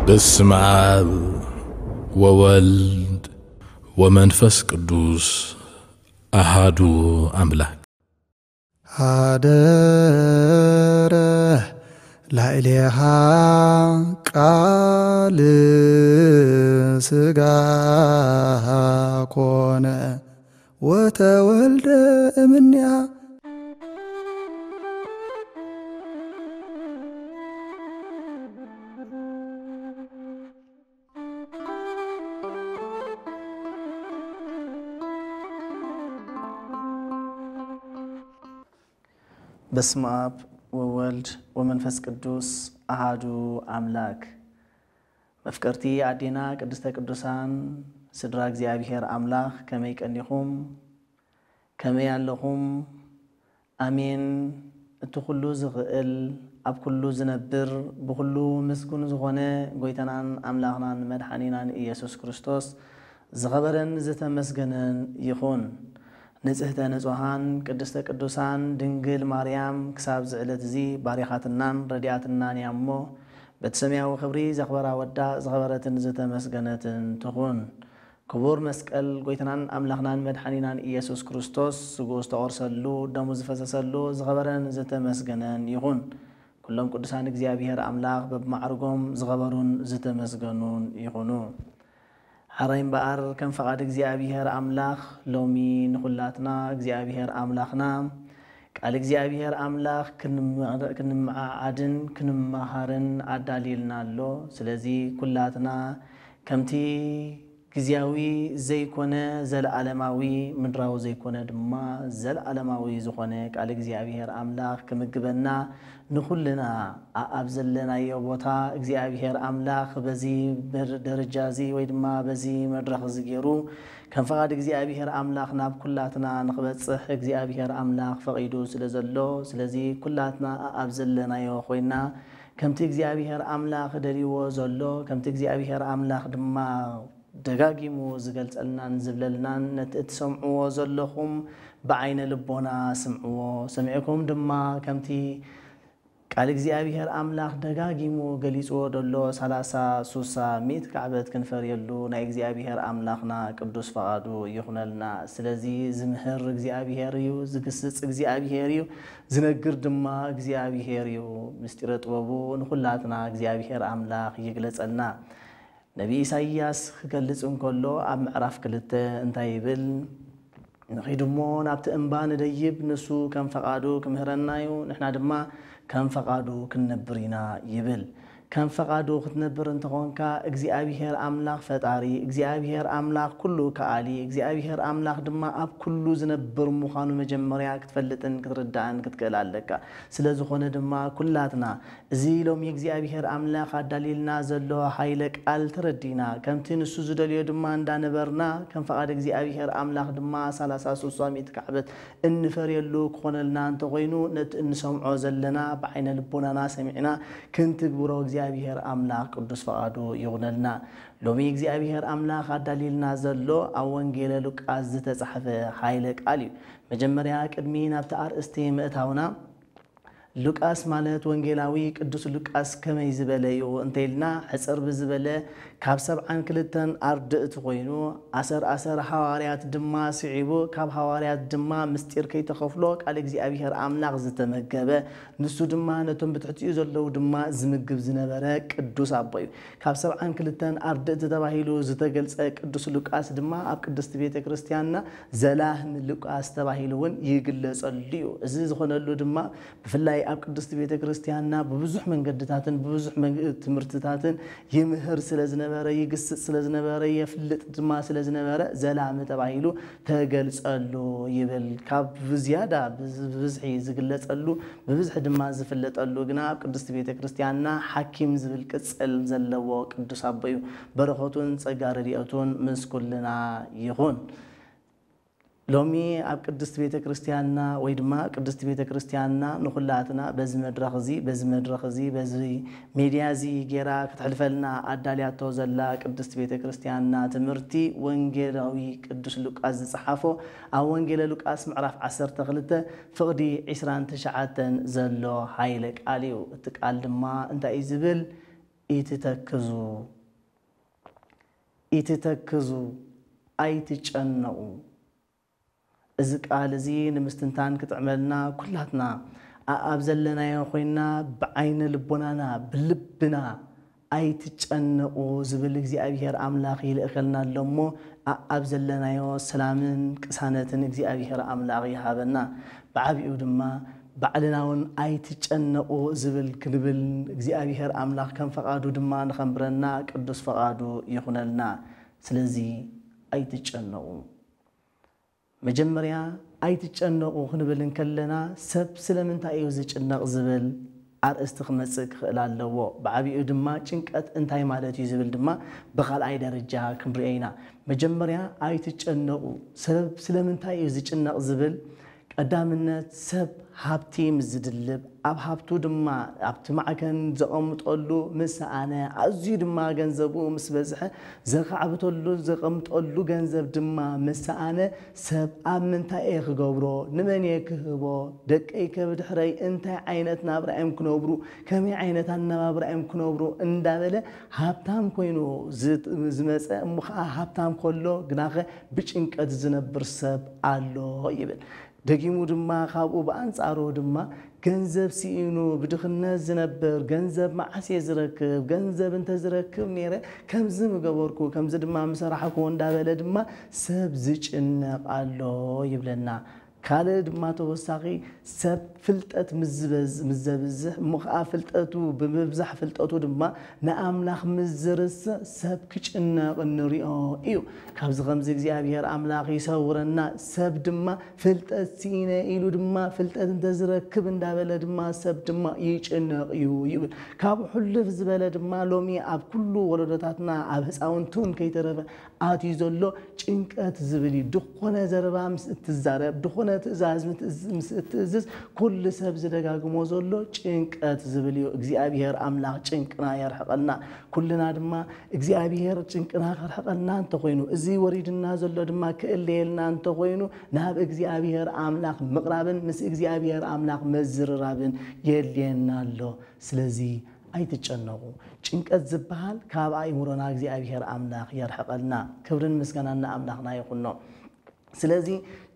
بسم آب وولد ومنفس قدوس أحدو أملاك هادره لا إلها قال سغا كون وتولد منها بسم آب وولد ومنفس قدوس أحدو أملاك مفكرتي عدينا قدسة قدوسان سدراك زيابير أملاك كما يكنيهم كما يالهم أمين تخلو زغل أب كلو زنبر بخلو مسكون زغنة قويتنان أملاكنا مدحانينا إيسوس كريستوس زغبرن زتمسجنن يخون نزهته نزوهان قدسة قدوسان دنجل مريم كساب زعلت زي باريخاتنان ردياتنان يامو بتسميع وخبري زغبرا ودا زغبرة نزهته مسجنة تخون كبور مسكال قويتنان أملاخنان مدحانينان إيسوس كريستوس سقوس تغرسلو دموز فسسلو زغبرا نزهته مسجنان يخون كلهم قدسان اكزيابيهر أملاخ ببمعرقهم زغبرون زهته مسجنون يخونو حرين بقر كم فقد اكزيابيهر أملاخ لومي نخلاتنا اكزيابيهر أملاخنا قال اكزيابيهر أملاخ كنم عادن كنم مهارن عداليلنا له سلازي كلاتنا كمتي كزياوي زي كونه زل علماوي من راو زي كونه دما زل علماوي زخونه قال اكزيابيهر أملاخ كمقبلنا نخلنا أبزلنا يوبوتا اكزيابيهر أملاخ بزي درجازي ويدما بزي مدرخ زجيرو كان فقد اكزيابيهر أملاخ ناب كلاتنا نخبصح اكزيابيهر أملاخ فقيدو سلازلو سلازي كلاتنا أبزلنا يوخوينا كمتي اكزيابيهر أملاخ دريو زلو كمتي اكزيابيهر أملاخ دما دغاغيمو زغلصلنا نزبللنا نتسمعوا زلخم بعين لبونا سمعوا سمعكم دما كمتي قال اكزيابيهر أملاخ دغاغيمو غليصو دلو 30 ميت كعبت كنفر يلو نا اكزيابيهر أملاخنا قدوس فقادو يخنلنا سلازي زمهر اكزيابيهر يو زغسص اكزيابيهر يو زنغر دما اكزيابيهر يو مستير طببو نخلاتنا اكزيابيهر أملاخ يغلصلنا نبي إساياس خلصون كله أم عرف كلته انتي بل نخيدمون أبت إنبان ديب نسو كم فقادو كم هرنايو نحنا دما كم فقادو كنبرينا يبل كم فقادو ختنبر انتقونكا اكزيابيهر أملاخ فتاري اكزيابيهر أملاخ كله كالي اكزيابيهر أملاخ دما أب كله زنبر مخانو مجمريا كتفلتن كتردان كتقلالكا سلازو خونه دما كلاتنا زيلوم يكزيابيهر أملاخ دليلنا زلو حيلك التردينا كم تنسو زدليو دما اندانبرنا كم فقاد اكزيابيهر أملاخ دما 33 كعبت انفر يلو كونلنا انتغينو نت انسمعو زلنا بعين لبوننا سمعنا كنت قبرو اكزيابيهر أملاخ قدس فقادو يغنلنا لومي اكزيابيهر أملاخ دليلنا زلو أونجيل لوكاس زتتصحفه حيلك علي مجمريا قدمينا بتار استيمتاونا لوكاس مالت وانجيلاوي قدوس لوكاس كما يزبليو انتيلنا حصر بزبله كاب 72 أردئت خوينو أسر حواريات دما سعيبو كاب حواريات دما مستير كي تخفلو قال اكزيابيهر أملاخ زتمغبه نسو دما نتم بتحتيو زلو دما زمغب زنبره قدوس ابايو كاب 72 أردئت تباهيلو زتገልጸ قدوس لوكاس دما اب قدست ቤተ ክርስቲያንና ዘላህን لوكاس ተባሂሉን ይግለጸልዩ እዚ ዝኾነሉ ድማ ብፍላይ اب قدست ቤተ ክርስቲያንና በብዙሕ መንገድታትን በብዙሕ ትምርትታትን ይምህር ስለዝነበረ يقص سلازنبره يفلت دما سلازنبره زلام تبعيلو تገልጸሉ يبل كاب بزياده بزحي زغلصلو ببزح دما زفلطلو غنا قدست ቤተ ክርስቲያንና حكيم زبل قصل زلو قدوس ابيو برخوتون صغار ريئتون مسكلنا يخون لومي اب قدست ቤተ ክርስቲያንና ወይ ድማ ቅድስት ቤተ ክርስቲያንና ንኹላትና በዚ መድረኽ እዚ በዚ ሚዲያ እዚ ጌራ ክትሕልፈልና አዳልያቶ ዘላ ቅድስት ቤተ ክርስቲያንና ትምርቲ ወንጌላዊ ቅዱስ ሉቃስ ዝጽሓፎ ኣብ ወንጌል ሉቃስ ምዕራፍ 12 ፍቅዲ 29 ዘሎ ሃይለ ቃልዩ እቲ ቃል ድማ እንታይ ዝብል إتتكزوا أي تجنقوا إذا قال زين مستنتان كتعملنا كلاتنا أبزلنا يا خوينا بعين لبنانا بلبنا أي تجنقوا زبل እግዚአብሔር አምላክ ይልእከልና ለሞ أبزلنا يا سلامن كسانتن እግዚአብሔር አምላክ ይሃበና بعبيو دما بعدناون أي تجنقوا زبل كلبل እግዚአብሔር አምላክ كم فقادو دما نخبرنا قدوس فقادو يخونلنا سلازي أي تجنقوا مجمريا أي تجنقوا خنبلن كلنا سب سلمنتا أيو زجنق زبل أرست خمسك لالو بعبيو دما چنقت انتاي مالتي زبل دما بخال أي درجة كمبرينا مجمريا أي تجنقوا سب سلمنتا أيو زجنق زبل قدامنا سب حبتي مزدلب أب حبتو دما أبت معكن زقمت قلو مسأنا أزيد ما جنزبو مسبزحه زقعبت قلو زقمت قلو جنزب دما مسأنا سب أب من تأخ جبرو نمني كهبو دك أي كبد حري أنت عينتنا برأيم كنوبرو كم عينتنا برأيم كنوبرو إن دابله حبتام كوينو زمس مخ حبتام كله جناخه بتشينك أتزنبر سب الله يبل دقيمو دما خابو بأنصارو دما ገንዘብ ሲኢኑ ብድኽነ ዝነበር ገንዘብ ማዓስ የዝረክብ ገንዘብ እንተ ዝረክብ ነረ ከምዝም ገበርኩ ከምዝ ድማ መሰራሐኩ እንዳበለ ድማ ሰብ ዝጭነቃሎ ይብለና ካለ ድማ ተወሳኺ ሰብ ፍልጠት ምዘብዝህ ሙኻ ፍልጠቱ በመብዛሕ ፍልጠቱ ድማ ንኣምላኽ ምዝርስ ሰብ ክጭነቕ ንሪኦ እዩ ካብዚ ከምዚ እግዚአብሔር ኣምላኽ ይሰውረና ሰብ ድማ ፍልጠት ሲኢነ ኢሉ ድማ ፍልጠት እንተ ዝረክብ እንዳበለ ድማ ሰብ ድማ ይጭነቕ እዩ ይብል ካብ ሕልፍ ዝበለ ድማ ሎሚ ኣብ ኩሉ ወለዶታትና ኣብ ህፃውንቱን ከይተረፈ ኣትዩ ዘሎ ጭንቀት ዝብል ድኾነ ዘረባ ምስ እትዛረብ ድኾነ ትእዛዝ ምስ እትእዝዝ ኩሉ ሰብ ዝደጋግሞ ዘሎ ጭንቀት ዝብል እዩ እግዚአብሔር ኣምላኽ ጭንቅና የርሕቀልና ኩልና ድማ እግዚአብሔር ጭንቅና ከርሕቀልና እንተ ኮይኑ እዚ ወሪድና ዘሎ ድማ ክእለየልና እንተ ኮይኑ ናብ እግዚአብሔር ኣምላኽ ምቕራብን ምስ እግዚአብሔር ኣምላኽ መዝርራብን የልየና ኣሎ ስለዚ ኣይትጨነቁ ጭንቀት ዝበሃል ካብ ኣእምሮና እግዚአብሔር ኣምላኽ የርሕቀልና ክብርን ምስጋናና ኣምላኽና ይኹኖ ስለዚ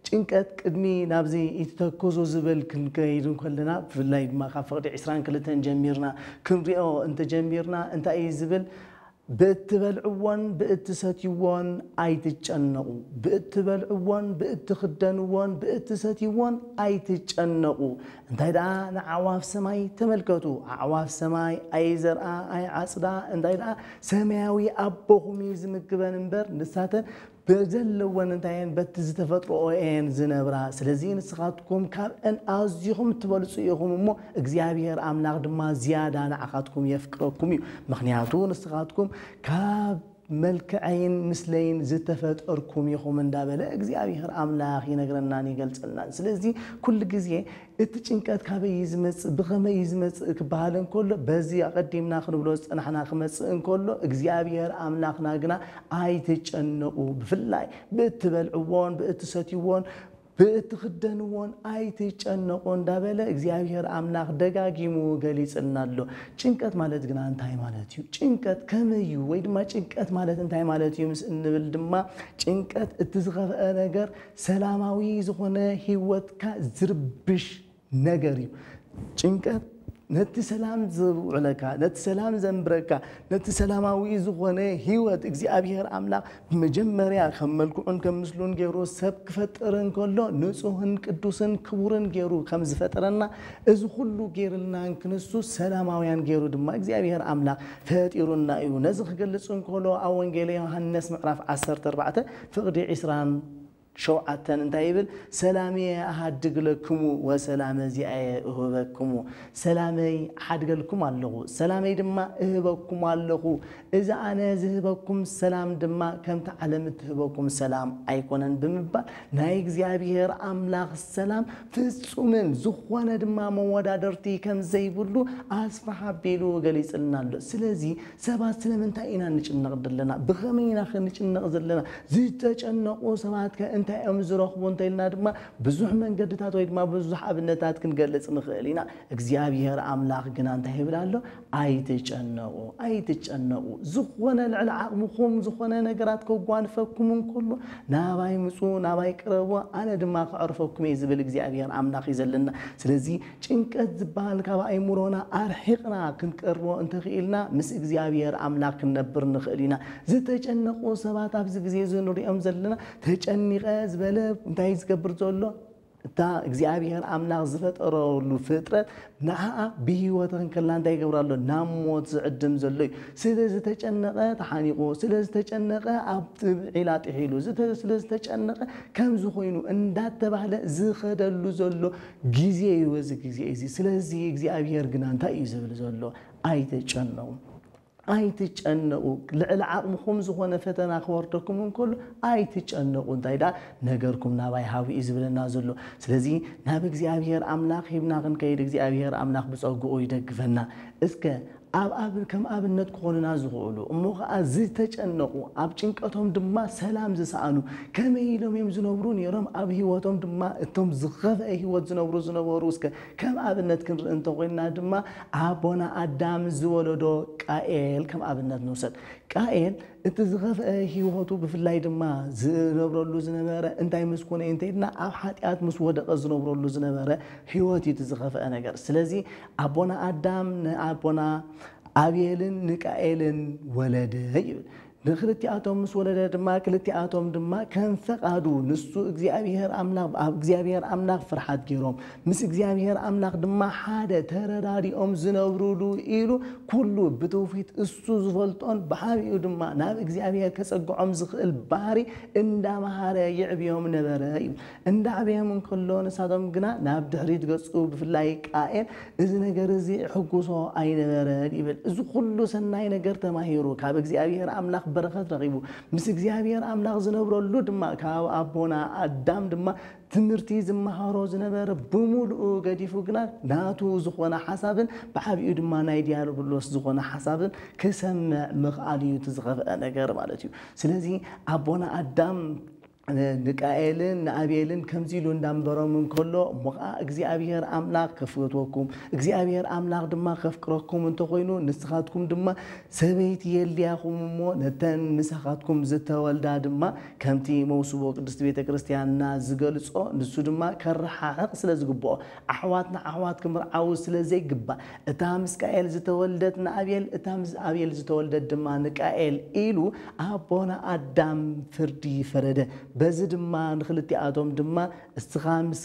ጭንቀት ቅድሚ ናብዚ ይተተኮዞ ዝብል ክንከይድን ከለና ብፍላይ ድማ ካብ ፍቅዲ 22 ጀሚርና ክንሪኦ እንተ ጀሚርና እንታይ ዝብል بتبلعون بتستيون أيتجنقوا بتبلعون بتخدنون بتستيون أيتجنقوا انت إذا عواف سماي تملكتوا عواف سماي أي زرع أي عصدا انت إذا سماوي أبوهم يزمكبن بر نساتن بزلون انتين بتزتفطروا ان زنبرا سلازين سخاتكم كاب ان ازيهم تبلصيهم مو እግዚአብሔር አምላክ ድማ زياده نعخاتكم يفكركم مخنياتو نسخاتكم كاب መልከዓይን ምስለይን ዝተፈጠርኩም ይኹም እንዳበለ እግዚአብሔር አምላኽ ይነግረናን ይገልጽልናን ስለዚ ኩሉ ግዜ እቲ ጭንቀት ካበይ ይዝመጽ ብኸመይ ይዝመጽ ክባሃልን ኮሎ በዚ አቀዲምና ክንብሎ ጽናሕና ክመጽእ እንኮሎ እግዚአብሔር አምላኽና ግና ኣይትጨነቁ ብፍላይ ብትበልዕዎን ብትሰትይዎን بتخدنون أيتجنق وندابله እግዚአብሔር አምላክ ደጋጊሙ ገልጽልናል ጭንቀት ማለት ግን አንታይ ማለት እዩ ጭንቀት ከመዩ ወይ ድማ ጭንቀት ማለት እንታይ ማለት እዩ ምስ እንብል ድማ ጭንቀት እትዝኸፈ ነገር ሰላማዊ ዝኾነ ህይወትካ ዝርብሽ ነገር እዩ ጭንቀት نت سلام زوعلكا نت سلام زنبركا نت سلاماوي زغونه هيوت እግዚአብሔር አምላክ በመጀመሪያ ከመልኩን ከምስሉን ገይሩ ሰብ ክፈጥረን ኮሎ ንጹህን ቅዱስን ክቡርን ገይሩ ከምዝ ፈጥረና እዚ ሁሉ ገይርልና እንክንሱ ሰላማውያን ገይሩ ድማ እግዚአብሔር አምላክ ፈጥሩና እዩ ነዚ ክገልጽን ኮሎ አወንጌል ዮሐንስ ምዕራፍ 14 ፍቅዲ 20 شوعتن انتايبل سلامي احدق لكم وسلام زياي اهبكم سلامي احدق لكم الله سلامي دما اهبكم الله اذا انا زهبكم سلام دما كم تعلم تهبكم سلام ايكونن بمبال ناي እግዚአብሔር አምላክ ሰላም ፍጹምን ዝኾነ ድማ መወዳደርቲ ከም ዘይብሉ አስፋሐቢሉ ገሊጽልናል ስለዚህ ሰባት ስለምንታይ ኢና ንጭነቅ ደለና በኸመይና ክንጭነቅ ዘለና ዝተጨነቁ ሰባት እንታይ እዮም ዝረኽቡ እንተኢልና ድማ ብዙሕ መንገድታት ወይ ድማ ብዙሕ ኣብነታት ክንገልጽ ንኽእል ኢና እግዚአብሔር ኣምላኽ ግን እንታይ ይብል ኣሎ ኣይትጨነቁ ዝኾነ ልዕሊ ዓቕምኩም ዝኾነ ነገራት ከጓንፈኩም እንከሎ ናባይ ምፁ ናባይ ቅረቡ ኣነ ድማ ክዕርፈኩም እየ ዝብል እግዚአብሔር ኣምላኽ እዩ ዘለና ስለዚ ጭንቀት ዝበሃል ካብ ኣእምሮና ኣርሒቕና ክንቀርቦ እንተኽኢልና ምስ እግዚአብሔር ኣምላኽ ክንነብር ንኽእል ኢና ዝተጨነቁ ሰባት ኣብዚ ግዜ ንሪኦም ዘለና ተጨኒቐ ዝበለ እንታይ ዝገብር ዘሎ እታ እግዚአብሔር ኣምላኽ ዝፈጠረሉ ፍጥረት ንዓ ብሂወትን ከላ እንታይ ይገብራሎ ናብ ሞት ዝዕድም ዘሎ እዩ ስለዝተጨነቐ ተሓኒቑ ስለዝተጨነቐ ኣብ ዒላ ጥሒሉ ስለዝተጨነቐ ከምዚ ኮይኑ እንዳተባህለ ዝኸደሉ ዘሎ ግዜ እዩ እዚ ግዜ እዚ ስለዚ እግዚአብሔር ግና እንታይ እዩ ዝብል ዘሎ ኣይትጨነቁ ልዕሊ ዓቕምኩም ዝኾነ ፈተና ክወርደኩም እንከሎ ኣይትጨነቁ እንታይ ዳ ነገርኩም ናባይ ሃቢ እዩ ዝብለና ዘሎ ስለዚ ናብ እግዚአብሔር ኣምላኽ ሂብና ክንከይድ እግዚአብሔር ኣምላኽ ብፀጉኡ ይደግፈና እስከ ኣብ ከም ኣብነት ክኾኑና ዝኽእሉ እሞ ከዓ ዝተጨነቁ ኣብ ጭንቀቶም ድማ ሰላም ዝሰኣኑ ከመይ ኢሎም እዮም ዝነብሩ ነይሮም ኣብ ሂወቶም ድማ እቶም ዝኸፍአ ሂወት ዝነበሩ እስከ ከም ኣብነት ክንርኢ እንተኮይንና ድማ ኣቦና ኣዳም ዝወለዶ ቃኤል ከም ኣብነት ንውሰድ ቃኤል እቲ ዝኸፍአ ሂወቱ ብፍላይ ድማ ዝነብረሉ ዝነበረ እንታይ ምስ ኮነ እንተይድና ኣብ ሓጢኣት ምስ ወደቐ ዝነብረሉ ዝነበረ ሂወት እቲ ዝኸፍአ ነገር ስለዚ ኣቦና ኣዳም ንኣቦና ኣቤልን ንቃኤልን ወለደ ይብል ንክልቲኣቶም ምስ ወለደ ድማ ክልቲኣቶም ድማ ከም ፈቃዱ ንሱ እግዚአብሔር ኣምላኽ ፍርሓት ገይሮም ምስ እግዚአብሔር ኣምላኽ ድማ ሓደ ተረዳዲኦም ዝነብሩሉ ኢሉ ኩሉ ብትውፊት እሱ ዝፈልጦን ብሓቢኡ ድማ ናብ እግዚአብሔር ከጸግዖም ዝኽእል ባህሪ እንዳመሃረ ይዕብዮም ነበረ እንዳዕብዮም እንከሎ ንሳቶም ግና ናብ ድሕሪት ገጹ ብፍላይ ቃኤል እዚ ነገር እዚ ሕጉሶ ኣይነበረን ይብል እዚ ኩሉ ሰናይ ነገር ተማሂሩ ካብ እግዚአብሔር ኣምላኽ በረኸት ረኺቡ ምስ እግዚአብሔር ኣምላኽ ዝነብረሉ ድማ ካብ ኣቦና ኣዳም ድማ ትምህርቲ ዝመሃሮ ዝነበረ ብሙሉኡ ገዲፉ ግና ናቱ ዝኾነ ሓሳብን ብዓቢኡ ድማ ናይ ዲያብሎስ ዝኾነ ሓሳብን ክሰምዕ ምኽኣል እዩ ዝኸፍአ ነገር ማለት እዩ ስለዚ ኣቦና ኣዳም ንቃኤልን ንኣቤልን ከምዚ ኢሉ እንዳንበሮም እንከሎ ሞቃ እግዚአብሔር ኣምላኽ ከፍትወኩም እግዚአብሔር ኣምላኽ ድማ ከፍቅረኩም እንተኮይኑ ንስኻትኩም ድማ ሰበይቲ የልያኹም እሞ ነተን ምሳኻትኩም ዝተወልዳ ድማ ከምቲ መውስቦ ቅድስት ቤተ ክርስቲያንና ዝገልጾ ንሱ ድማ ከረሓሕቕ ስለ ዝግብኦ ኣሕዋት ንኣሕዋት ክምርዓው ስለ ዘይግባእ እታ ምስ ቃኤል ዝተወልደት ንኣቤል እታ ምስ ኣቤል ዝተወልደት ድማ ንቃኤል ኢሉ ኣቦና ኣዳም ፍርዲ ፈረደ በዚ ድማ ንክልቲኣቶም ድማ እስኻ ምስ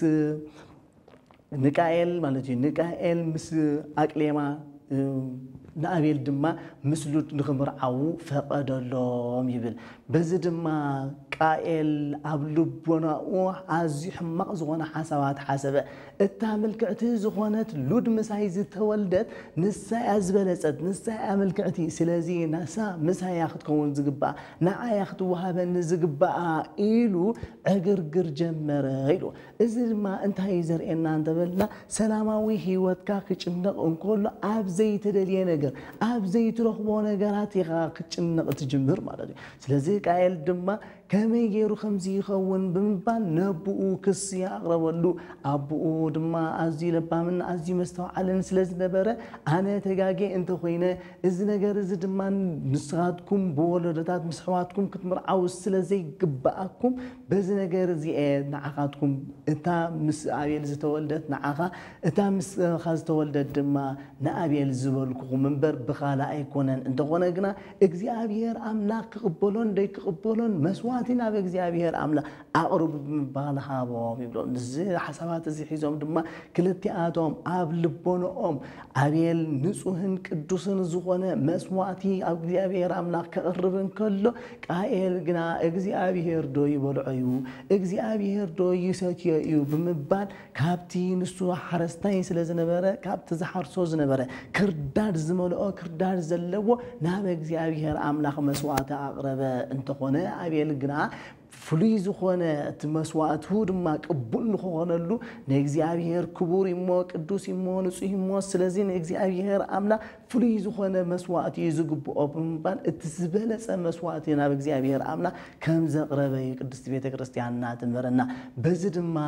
ንቃኤል ማለት እዩ ንቃኤል ምስ ኣቅሌማ ንኣቤል ድማ ምስሉ ንኽምርዓው ፈቐደሎም ይብል በዚ ድማ ቃኤል ኣብ ልቦናኡ ኣዝዩ ሕማቕ ዝኾነ ሓሳባት ሓሰበ እታ ምልክዕቲ ዝኾነት ሉድ ምሳይ ዝተወልደት ንሳያ ዝበለፀት ንሳያ ምልክዕቲ ስለዚ ናሳ ምሳያ ክትከውን ዝግባእ ንዓያ ክትወሃበኒ ዝግባኣ ኢሉ ዕግርግር ጀመረ ኢሉ እዚ ድማ እንታይ ዘርእየና እንተበልና ሰላማዊ ሂወትካ ክጭነቕ እንከሎ ኣብ ዘይተደልየ ነገር ኣብ ዘይትረኽቦ ነገራት ኢኻ ክትጭነቕ ትጅምር ማለት እዩ ስለዚ ቃኤል ድማ ከመይ ገይሩ ከምዚ ይኸውን ብምባል ነብኡ ክስ ያቕረበሉ ኣቦኡ ድማ ኣዝዩ ለባምን ኣዝዩ መስተውዓልን ስለ ዝነበረ ኣነ ተጋጌ እንተኮይነ እዚ ነገር እዚ ድማ ንስኻትኩም ብወለዶታት ምስ ኣሕዋትኩም ክትምርዓው ስለ ዘይግባኣኩም በዚ ነገር እዚአ ንዓኻትኩም እታ ምስ ኣቤል ዝተወልደት ንዓኻ እታ ምስኻ ዝተወልደት ድማ ንኣቤል ዝበልኩኹም እምበር ብኻልእ ኣይኮነን እንተኾነ ግና እግዚአብሔር ኣምላኽ ክቕበሎን ደይክቕበሎን መስዋዕቲ ናብ እግዚአብሔር ኣምላኽ ኣቕርቡ ብምባል ሃቦም ይብሎም እዚ ሓሳባት እዚ ሒዞም ድማ ክልቲኣቶም ኣብ ልቦንኦም ኣቤል ንጹህን ቅዱስን ዝኾነ መስዋዕቲ ኣብ እግዚአብሔር ኣምላኽ ከቕርብ እንከሎ ቃኤል ግና እግዚአብሔር ዶ ይበልዖ እዩ እግዚአብሔር ዶ ይሰትዮ እዩ ብምባል ካብቲ ንሱ ሓረስታይ ስለ ዝነበረ ካብቲ ዝሓርሶ ዝነበረ ክርዳድ ዝመልኦ ክርዳድ ዘለዎ ናብ እግዚአብሔር ኣምላኽ መስዋዕቲ ኣቕረበ እንተኾነ ኣቤል ግና ፍሉይ ዝኾነ መስዋዕቱ ድማ ቅቡል ንኾነሉ ንእግዚአብሔር ክቡር ይሞ ቅዱስ ይሞ ንጹህ ይሞ ስለዚ ንእግዚአብሔር አምላክ ፍሉይ ዝኾነ መስዋዕት ይዝግብኦ ብምባል እቲ ዝበለጸ መስዋዕት ናብ እግዚአብሔር አምላክ ከም ዘቅረበ ቅድስት ቤተ ክርስቲያንና ትምረና በዚ ድማ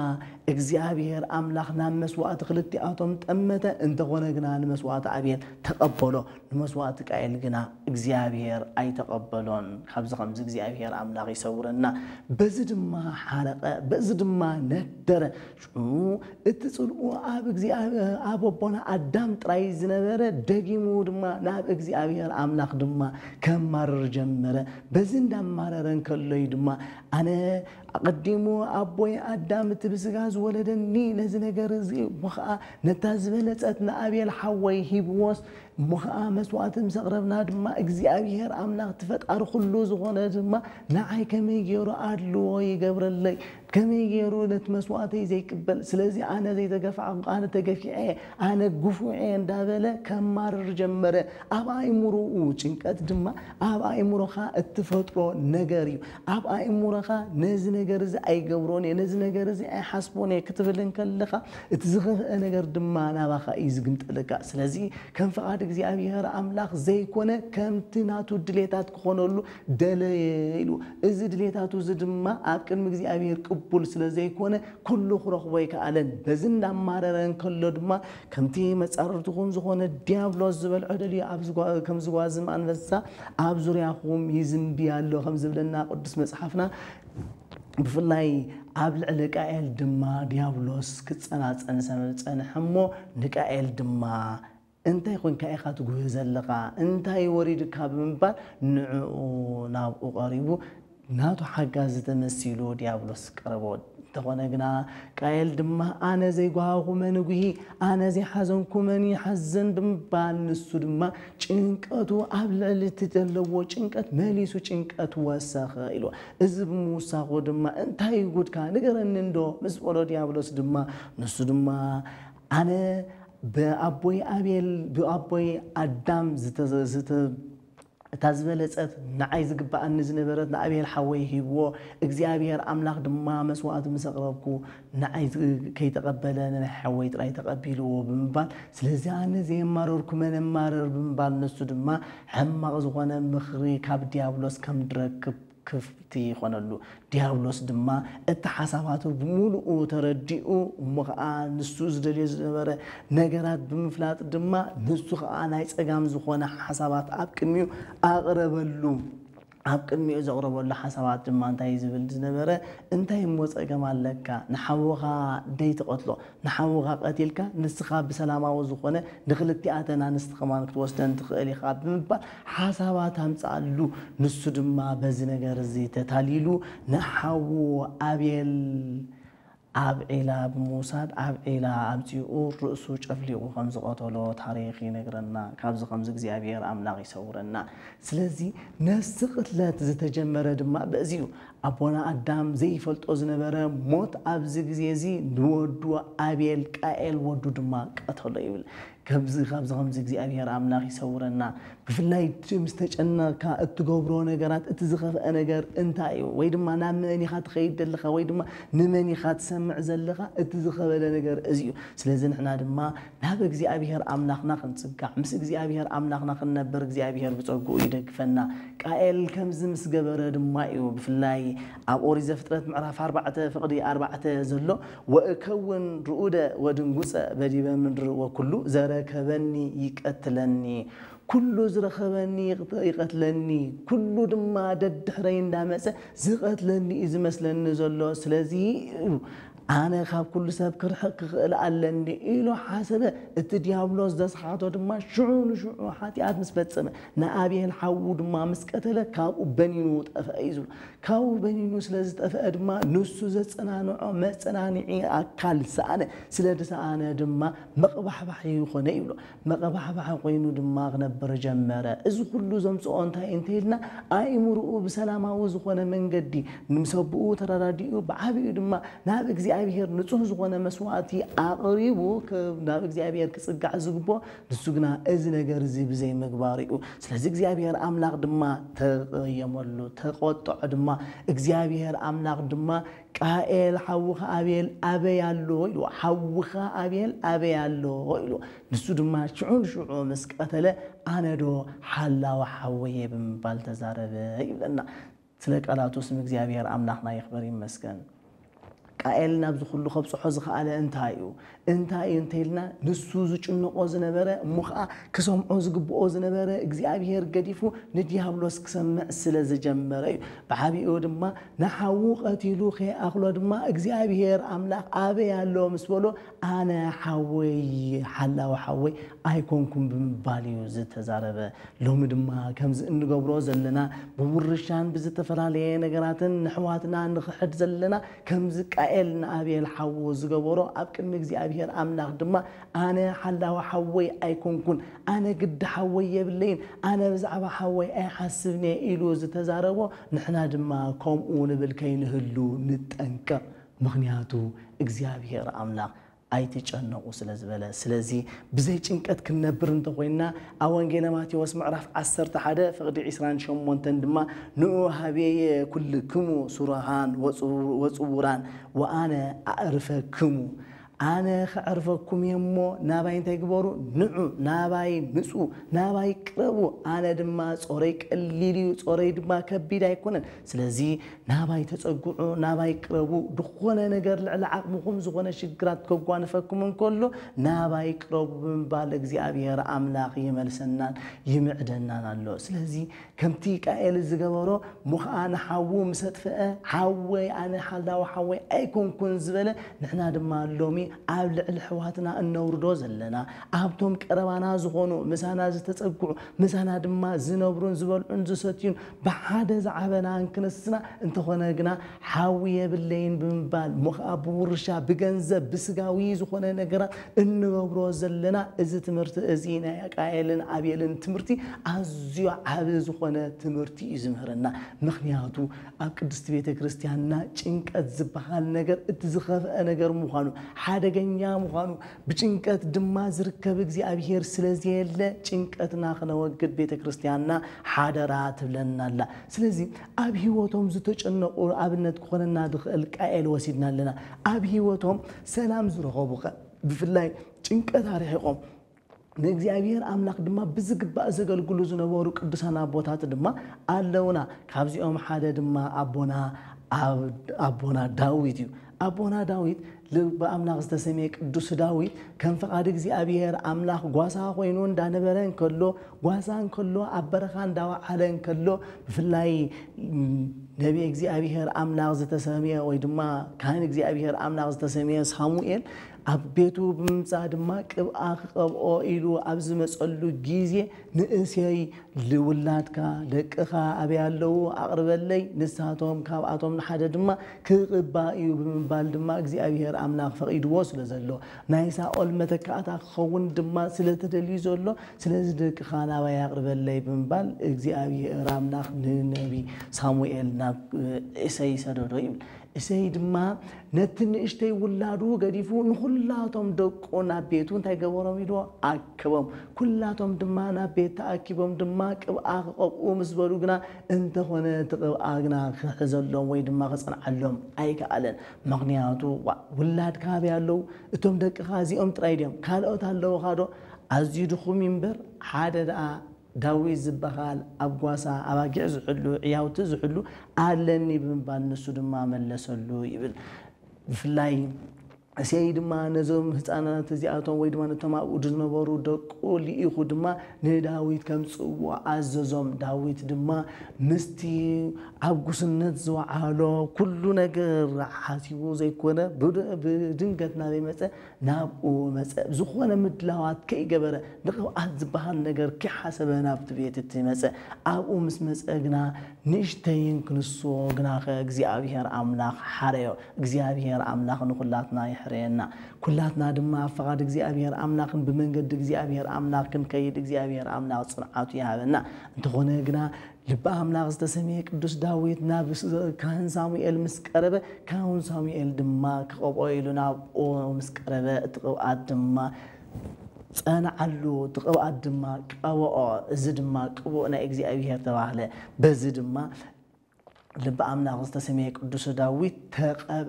እግዚአብሔር አምላክ ናብ መስዋዕት ክልቲአቶም ጠመተ እንተኾነ ግና ንመስዋዕት አቤል ተቀበሎ ንመስዋዕት ቃየል ግና እግዚአብሔር ኣይተቀበሎን ካብዚ ከምዚ እግዚአብሔር አምላክ ይሰውረና በዚ ድማ ሓረቀ በዚ ድማ ነደረ እቲ ጽልኡ ኣብ እግዚአብሔር አቦና አዳም ጥራይ ዝነበረ ደጊሙ ድማ ናብ እግዚአብሔር አምላክ ድማ ከማረር ጀመረ በዚ እንዳማረረን ከለይ ድማ አነ قديمو أبوي أدم تبسجاز ولدني نزنجر زي مخا نتازبلتنا أبي الحوي هيبوس مخا مسوات مسقربنا دما إجزاء أملاك تفت أرخلوز غنا دما نعي كم يجرو أدلو يجبر اللي كم يجرو نتمسواتي زي كبل سلزي أنا زي تجفع أنا تجفع أنا جفوعي دابله كم مر جمرة أبا يمرو شنكت دما أبا يمرو خا التفترو نجاريو أبا يمرو خا نزن نجارز أي جبروني نزن نجارز أي حسبوني كتبلن كلخا تزغف نجار دمانا بخا يزقنت لك سلزي كم فقاد እግዚአብሔር አምላክ ዘይኮነ ከምትናቱ ድሌታት ኮኖሉ ደለይሉ እዚ ድሌታቱ ዝድማ አቅም እግዚአብሔር ቅቡል ስለዘይኮነ ኩሉ خرخوي ከአለን በዝና ማረረን ከሎ ድማ ከምቲ መጻርርቱኩም ዝኾነ ዲያብሎስ ዝበል ዐደሊ ከም ዝጓዝም አንበሳ ኣብ ዙርያኹም ይዝምቢ ያሎ ከም ዝብለና ቅዱስ መጽሐፍና بفلاي قبل لقائل دما ديابلوس كتصناصن سمصنحمو لقائل دما انت يكون كايخات غوزلقا انت يوريد كابمبال نعو ناب قريبو ناتو حجاز تمثيلو ديابلوس قربو تخونغنا قائل دما انا زي غاغو منغي انا زي حزنكو مني حزن بمبال نسو دما ጭንቀቱ አብለል ተደለዎ ጭንቀት መሊሱ ጭንቀት ወሰኸ ኢሎ እዝብ ሙሳቆ ደማ እንታይ ጉድካ ንገረን እንዶ መስቆሎ ዲያብሎስ ደማ ነሱ ደማ አነ በአቦይ አቤል በአቦይ አዳም ዝተዘዘተ تازبلت نعيز جبا النزنبرت نعبيل حويه هو إجزاء أملاك دما مسوات مسقربكو نعيز كي تقبلنا نحويت راي تقبلوا بمبال سلزان زي مروركم من مرور بمبال نسود ما هم غزوانا مخري كاب ديابلوس كم دركب كفتي خنالو ديابلوس دما التحساباتو بمولو ترديو مخان نسوز دليز نبره نجارات بمفلات دما نسوخ أنا يسقام زخونا حسابات أبكميو أغربلو أبكميو زغرب ولا حسابات دما أنت يزبل نبره أنت يموت أجمع لك نحوها ديت قتله نحوها قتلك نستخاب بسلامة وزخونا دخلت تأتنا نستخمانك توستن تخلي خاب بمبال حسابات هم تعلو نسود ما بزنا جرزي تتاليلو نحو أبيل أبعلا بموساد أبعلا أبتيو رؤسو شفليو خمس قطلو تاريخي نقرنا كابز خمس زيابير أملاغي سورنا سلزي نسقط لا تتجمر دما بأزيو أبونا أدام زي فلت أزنبرا موت أبزق زيزي نودو أبيل كائل ودو دما قطلو يبل كابز خمس زيابير أملاغي سورنا بفلاي مستجنا كأتجبرو نقرات اتزخف أنا جر انتايو ويدما نامني خات خيد دلخا ويدما نمني خات سمع زلخا اتزخف لنا جر أزيو سلزن إحنا دما نهبك زيابير أملاخنا خنسقع مسك زيابير أملاخنا خنبرك زيابير بتوقو يدك فنا كائل كم زمس جبر دما يو بفلاي أبوري زفترة معرف 4 فقدي 4 زلو وأكون رؤودة ودنقصة بدي من وكله زركبني يقتلني كل زرخبني يقتلني كل دما دحرين دامسه زقتلني إذا مثلا زلو سلازي أنا خاب كل سبب كرحك لعلني إله حسبه التديابلوس دس حاطه دما شعون حاتيات مسبت سما نأبيه الحود ما مسكتله كاب بنينو تفايزو كاب بنينو سلازت أفاد ما نصو زت أنا نوع ما أنا أكل سأنا سلادس أنا دما مقبح بحي خنيبلو مقبح بحي قينو دما غنبر جمرة إذ كل زمس أنت لنا أي مرؤو بسلامة وزخنا من جدي نمسبوه ترى راديو بعبي دما نابك زي እግዚአብሔር ንጹህ ዝኾነ መስዋዕቲ አቅሪቡ ናብ እግዚአብሔር ክጽጋዕ ዝግቦ ንሱግና እዚ ነገር እዚ ብዘይ ምግባሪኡ ስለዚህ እግዚአብሔር አምላክ ድማ ተየመሉ ተቆጥዕ ድማ እግዚአብሔር አምላክ ድማ ቃኤል ሐውኻ አቤል አበያሎ ይሉ ሐውኻ አቤል አበያሎ ይሉ ንሱ ድማ ሽዑ መስቀተለ አነዶ ሐላው ሐወየ በመባል ተዛረበ ይብለና ስለ ቃላቱ ስም እግዚአብሔር አምላክና ይክበር ይመስገን ቃኤል ናብዝ ሁሉ ኸብጽሖ ዝኻለ እንታዩ እንተይልና ንሱ ዝጭንቆ ዝነበረ ሙኻ ክሰምዖ ዝግብኦ ዝነበረ እግዚአብሔር ገዲፉ ንዲያብሎስ ክሰምዕ ስለ ዝጀመረ በዓቢኡ ድማ ንሓው ቀቲሉ ኸኣኽሎ ድማ እግዚአብሔር አምላክ አበ ያለው ምስበሎ አነ ሓወይ ሓላው ሓወይ ኣይኮንኩም ብምባል እዩ ዝተዛረበ ሎሚ ድማ ከምዚ እንገብሮ ዘለና ብውርሻን ብዝተፈላለየ ነገራትን ንሕዋትና ንኽሕድ ዘለና ከምዚ ቃኤል ንአቤል ሓው ዝገበሮ ኣብ ቅድሚ እግዚአብሔር አምላክ ድማ አነ ሓላው ሓወይ ኣይኮንኩን አነ ግድ ሓወይ የብለይን አነ ብዛዕባ ሓወይ ኣይሓስብኒ ኢሉ ዝተዛረቦ ንሕና ድማ ከምኡ ንብል ከይንህሉ ንጠንቀቕ ምኽንያቱ እግዚአብሔር አምላክ አይተጨነቁ ስለዝበለ ስለዚህ بزي ጭንቀት ክንነብር እንተኮይና አወንጌል ማቴዎስ ምዕራፍ 11 ፍቅዲ 28 ድማ ንኡ ሃበየ ኩልክሙ ሱራሃን ወጽቡራን ወአነ አዕርፈክሙ አነ خعرفكم يمو ناباي تيغبرو نعو ناباي مسو ناباي قربو انا دما صوري قليليو صوري دما كبيد ايكونن ስለዚህ ناباي ተጸጉዑ ناباي قربو دخونه ነገር ለዓቅሙኩም ዝሆነ ሽግራት ከጓንፈኩም እንኮሎ ناباي قربو በመባል እግዚአብሔር አምላክ ይመልሰናል ይምዕደናል አሎ ስለዚህ ከምቲ ቃኤል ዝገበሮ ሙኻን ሓው ምሰጥፈአ ሓወይ አነ ሓላው ሓወይ አይኮንኩን ዝበለ ንሕና ድማ ሎሚ ኣብ ልዕል ሕዋትና እንውርዶ ዘለና ኣብቶም ቀረባና ዝኾኑ ምሳና ዝተጸጉዑ ምሳና ድማ ዝነብሩን ዝበልዑን ዝሰትዩን በሓደ ዝዓበና እንክነስና እንተኾነ ግና ሓዊየ ብለይን ብምባል ሙኻብ ውርሻ ብገንዘብ ብስጋዊ ዝኾነ ነገራት እንገብሮ ዘለና እዚ ትምህርቲ እዚ ናይ ቃኤልን አቤልን ትምህርቲ ኣዝዩ ዓብ ዝኾነ ትምህርቲ ይዝምህረና ምኽንያቱ ኣብ ቅድስት ቤተ ክርስቲያንና ጭንቀት ዝበሃል ነገር እትዝኸፈ ነገር ምዃኑ ሓደገኛ ምዃኑ ብጭንቀት ድማ ዝርከብ እግዚአብሔር ስለዚህ የለ ጭንቀትና ክነወግድ ቤተ ክርስቲያንና ሓደራ ትብለናላ ስለዚህ ኣብ ህይወቶም ዝተጨነቁ ኣብነት ኮነና ድኽእል ቃኤል ወሲድና ኣለና ኣብ ህይወቶም ሰላም ዝረኸቡ ብፍላይ ጭንቀት አርሒቆም ንእግዚአብሔር አምላክ ድማ ብዝግባእ ዘገልግሉ ዝነበሩ ቅዱሳን አቦታት ድማ ኣለውና ካብዚኦም ሓደ ድማ አቦና ዳዊት እዩ አቦና ዳዊት በአምላክ ዝተሰመየ ቅዱስ ዳዊት ከም ፈቃድ እግዚአብሔር አምላክ ጓሳ ኮይኑ እንዳነበረን ከሎ ጓሳን ከሎ አበረኻ እንዳዋዓለን ከሎ ብፍላይ ነቢ እግዚአብሔር አምላክ ዝተሰመየ ወይ ድማ ካህን እግዚአብሔር አምላክ ዝተሰመየ ሳሙኤል አቤቱ ብምጻ ድማ ቅብአ ክቀብኦ ኢሉ ኣብዚ መጸሉ ጊዜ ንእሰይ ልውላድካ ደቅኻ አብያለው አቅርበለይ ንሳቶም ካብአቶም ሓደ ድማ ክቅባዩ ብምባል ድማ እግዚአብሔር አምላክ ፈቂድዎ ስለዘሎ ናይ ሳኦል መተካእታ ክኸውን ድማ ስለተደልዩ ዘሎ ስለዚ ደቅኻ ናባይ አቅርበለይ ብምባል እግዚአብሔር አምላክ ንነቢ ሳሙኤል ናብ እሰይ ሰደዶ ይብል እሰይ ድማ ነትንእሽተይ ውላዱ ገዲፉ ንኹላቶም ደቆና ቤቱ እንታይ ገበሮም ኢዶ አክቦም ኩላቶም ድማ ናብ ቤት ተኣኪቦም ድማ ቅብአ ክቀብኡ ምስበሉ ግና እንተኾነ ተቅብአ ግና ክሕዘሎም ወይ ድማ ክጸንዓሎም ኣይከኣለን ምኽንያቱ ውላድካ ያለው እቶም ደቅኻ እዚኦም ጥራይ ድዮም ካልኦት ኣለዉ ካዶ ኣዝዩ ድኹም ይምበር ሓደ ደኣ ዳዊት ዝበሃል አብጓሳ አባጊዕ ዝሕሉ ዕያውት ዝሕሉ አለኒ ብምባል ንሱ ድማ መለሰሉ ይብል ብፍላይ እሰይ ድማ ነዞም ህፃናት እዚኣቶም ወይ ድማ ነቶም ኣብኡ ዝነበሩ ደቁ ሊኢኹ ድማ ንዳዊት ከምጽዎ ኣዘዞም ዳዊት ድማ ምስቲ ኣብጉስነት ዝወዓሎ ኩሉ ነገር ሓሲቡ ዘይኮነ ብድንገት ናበይ መጸ ናብኡ መጸ ዝኾነ ምድላዋት ከይገበረ ንቕብኣት ዝበሃል ነገር ከይሓሰበ ናብቲ ቤት እቲ መጸ ኣብኡ ምስ መጸ ግና ንእሽተይን ክንስዎ ግና እግዚአብሔር አምላክ ሓረዮ እግዚአብሔር አምላክ ንኹላትና يحرينا كلاتنا دما فقاد እግዚአብሔር አምላክን በመንገድ እግዚአብሔር አምላክን ከይድ እግዚአብሔር አምላክ ጽንዓቱ ያበና እንተሆነ ግና ልባ አምላክ ዝተሰመየ ቅዱስ ዳዊት ናብ ካህን ሳሙኤል ምስቀረበ ካህን ሳሙኤል ድማ ከቆይሉና ምስቀረበ እጥቅባት ድማ ጸናዓሉ ተቀባት ድማ ቀወኦ እዚ ድማ ቀወኦና እግዚአብሔር ተባህለ በዚ ድማ ልብ አምላክ ዝተሰመየ ቅዱስ ዳዊት ተቀብ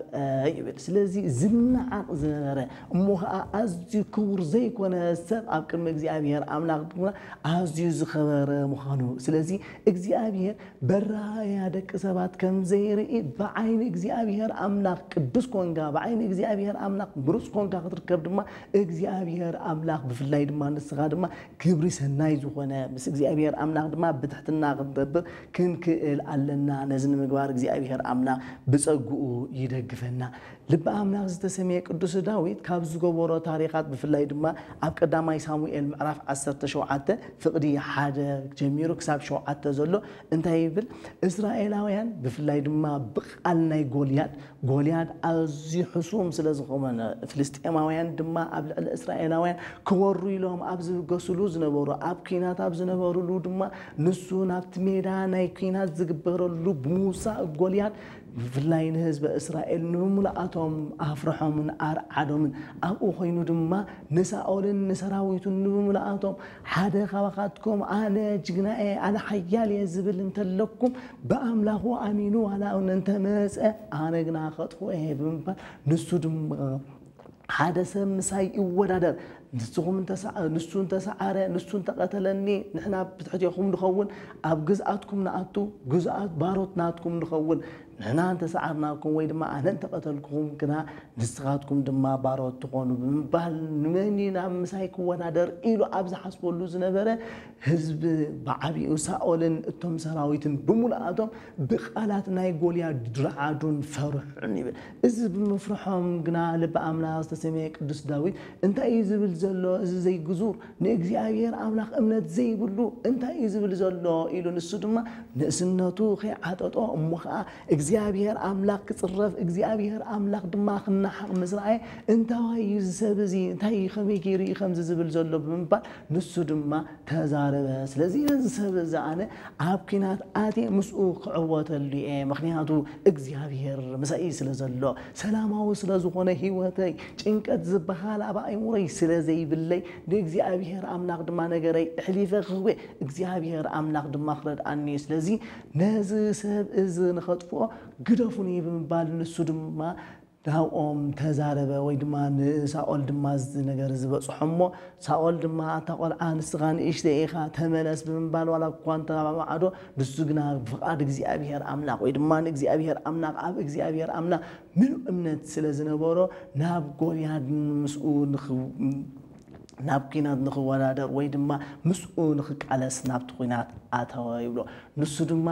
ይብል ስለዚህ ዝናዓቅ ዘረ እሞኻ አዝዩ ክቡር ዘይኮነ ሰብ ኣብ ቅድሚ እግዚአብሔር አምላክ ድማ አዝዩ ዝኸበረ ምዃኑ ስለዚህ እግዚአብሔር በራያ ደቅ ሰባት ከም ዘይርኢ በዓይን እግዚአብሔር አምላክ ቅዱስ ኮንጋ በዓይን እግዚአብሔር አምላክ ብሩስ ኮንጋ ክትርከብ ድማ እግዚአብሔር አምላክ ብፍላይ ድማ ንስኻ ድማ ክብሪ ሰናይ ዝኾነ ምስ እግዚአብሔር አምላክ ድማ ብትሕትና ክንደብር ክንክእል ኣለና ነዝን ምግባር እግዚአብሔር አምላክ በጸጉኡ ይደግፈና ልብ አምላክ ዝተሰመየ ቅዱስ ዳዊት ካብ ዝገበሮ ታሪኻት ብፍላይ ድማ ኣብ ቀዳማይ ሳሙኤል ምዕራፍ 17 ፍቅዲ 1 ጀሚሩ ክሳብ 7 ዘሎ እንታይ ይብል እስራኤላውያን ብፍላይ ድማ ብቃል ናይ ጎልያድ ኣዝዩ ሕሱም ስለዝኾነ ፍልስጤማውያን ድማ ኣብ ልዕሊ እስራኤላውያን ክወሩ ኢሎም ኣብ ዝገስሉ ዝነበሩ ኣብ ኩናት ኣብ ዝነበሩሉ ድማ ንሱ ናብቲ ሜዳ ናይ ኩናት ዝግበረሉ ሙሳ ጎልያድ ብፍላይ ንህዝብ እስራኤል ንሙላኣቶም ኣፍርሖምን ኣርዓዶምን ኣብኡ ኮይኑ ድማ ንሳኦልን ንሰራዊቱን ንሙላኣቶም ሓደ ካባኻትኩም ኣነ ጅግናኤ ኣነ ሓያልየ ዝብል እንተለኩም በኣምላኹ ኣሚኑ ዋላ እንተመፀ ኣነ ግና ከጥፍኤ ብምባል ንሱ ድማ ሓደ ሰብ ምሳይ ይወዳደር ንስኹም ንሱን ተሰዓረ ንሱን ተቀተለኒ ንሕና ብትሕትኩም ንኸውን ኣብ ግዝኣትኩም ንኣቱ ግዝኣት ባሮት ናትኩም ንኸውን ንሕና ተሰዓርናኩም ወይ ድማ ኣነ ተቀተልኩም ግና ንስኻትኩም ድማ ባሮት ትኾኑ ብምባል ንመኒና ምሳይ ክወዳደር ኢሉ ኣብ ዝሓስበሉ ዝነበረ ህዝብ ብዓቢኡ ሳኦልን እቶም ሰራዊትን ብሙላኣቶም ብቃላት ናይ ጎልያድ ድርዓዱን ፈርሑን ይብል እዚ ብምፍርሖም ግና ልብ አምላክ ዝተሰመየ ቅዱስ ዳዊት እንታይ ዝብል ዘሎ እዚ ዘይግዙር ንእግዚአብሔር አምላክ እምነት ዘይብሉ እንታይ ዝብል ዘሎ ኢሉ ንሱ ድማ ንእስነቱ ኸዓጠጦ እሞኻ እግዚአብሔር አምላክ ክጽረፍ እግዚአብሔር አምላክ ድማ ክናሐቅ ምስራይ እንታይ ዝሰብ እዚ እንታይ ከመይ ገይሩ ከምዚ ዝብል ዘሎ ብምባል ንሱ ድማ ተዛረበ ስለዚህ ዝሰብ ዘአነ ኣብ ኩናት ኣቴ ምስኡ ክዕወተሉ ምክንያቱ እግዚአብሔር መሳኢ ስለዘሎ ሰላማዊ ስለዝኾነ ህይወተይ ጭንቀት ዝበሃል ኣብ ኣይሙረይ ስለዘይብለይ ንእግዚአብሔር አምላክ ድማ ነገረይ ሕሊፈ ክህወ እግዚአብሔር አምላክ ድማ ክረድኣኒ ስለዚህ ነዚ ሰብ እዚ ንኸጥፍኦ ግደፉኒ ብምባል ንሱ ድማ ዳውኦም ተዛረበ ወይ ድማ ንሳኦል ድማ ነገር ዝበጽሖሞ ሳኦል ድማ ኣታቆልዓ ንስኻን እሽተኢኻ ተመለስ ብምባል ዋላ ኳንታ ማዓዶ ንሱ ግና ፍቃድ እግዚአብሔር አምላክ ወይ ድማ ንእግዚአብሔር አምላክ ኣብ እግዚአብሔር አምላክ ምን እምነት ስለዝነበሮ ናብ ጎልያድ ምስኡ ናብ ኩናት ንኽወዳደር ወይ ድማ ምስኡ ንኽቃለስ ናብቲ ኩናት ኣተወ ይብሎ ንሱ ድማ